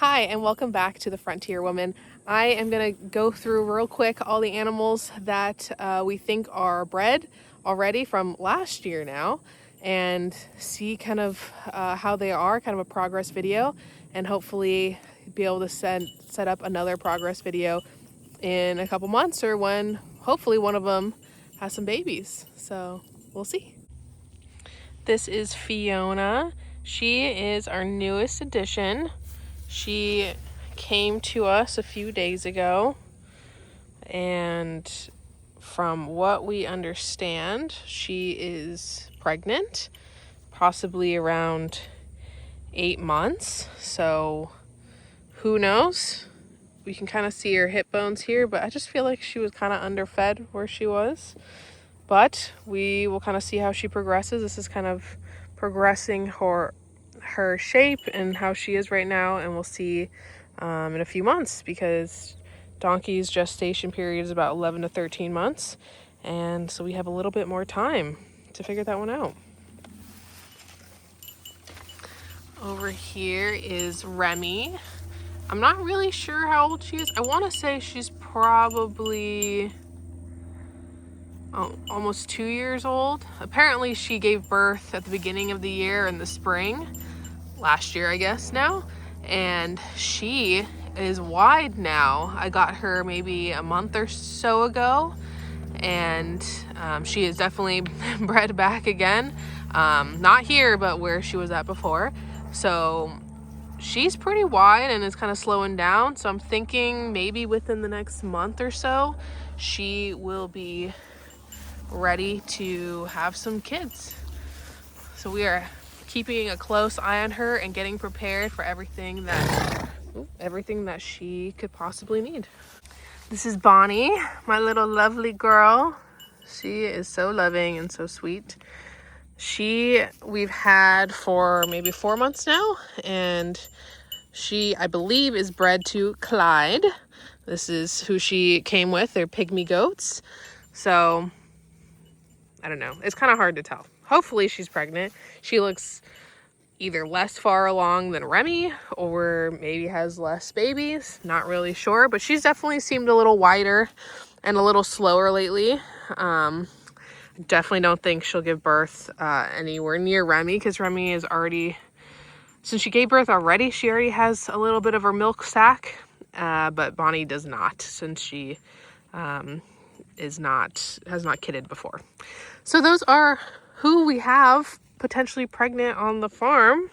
Hi, and welcome back to the Frontier Woman. I am going to go through real quick all the animals that we think are bred already from last year now, and see kind of how they are, kind of a progress video, and hopefully be able to set up another progress video in a couple months, or when hopefully one of them has some babies. So we'll see. This is Fiona. She is our newest addition. She came to us a few days ago, and from what we understand, she is pregnant, possibly around 8 months. So who knows? We can kind of see her hip bones here, but I just feel like she was kind of underfed where she was. But we will kind of see how she progresses. This is kind of progressing her shape and how she is right now, and we'll see in a few months, because donkey's gestation period is about 11 to 13 months, and so we have a little bit more time to figure that one out. Over here is Remy. I'm not really sure how old she is. I want to say she's probably almost 2 years old. Apparently she gave birth at the beginning of the year in the spring, last year I guess now, and she is wide now. I got her maybe a month or so ago, and she is definitely bred back again. Not here, but where she was at before. So she's pretty wide and is kind of slowing down. So I'm thinking maybe within the next month or so, she will be ready to have some kids. So we are keeping a close eye on her and getting prepared for everything that she could possibly need. This is Bonnie, my little lovely girl. She is so loving and so sweet. We've had for maybe 4 months now, and she, I believe, is bred to Clyde. This is who she came with. They're pygmy goats. So I don't know. It's kind of hard to tell. Hopefully she's pregnant. She looks either less far along than Remy, or maybe has less babies. Not really sure, but she's definitely seemed a little wider and a little slower lately. Definitely don't think she'll give birth anywhere near Remy, because Remy is already, since she gave birth already, she already has a little bit of her milk sac, but Bonnie does not, since she has not kidded before. So those are who we have potentially pregnant on the farm.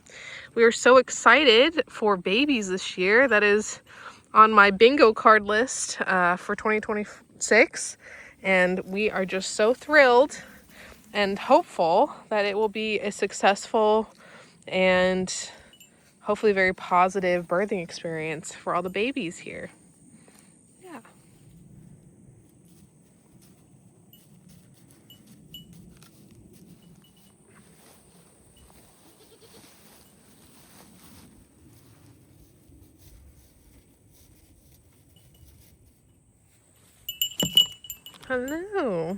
We are so excited for babies this year. That is on my bingo card list for 2026. And we are just so thrilled and hopeful that it will be a successful and hopefully very positive birthing experience for all the babies here. Yeah. Hello.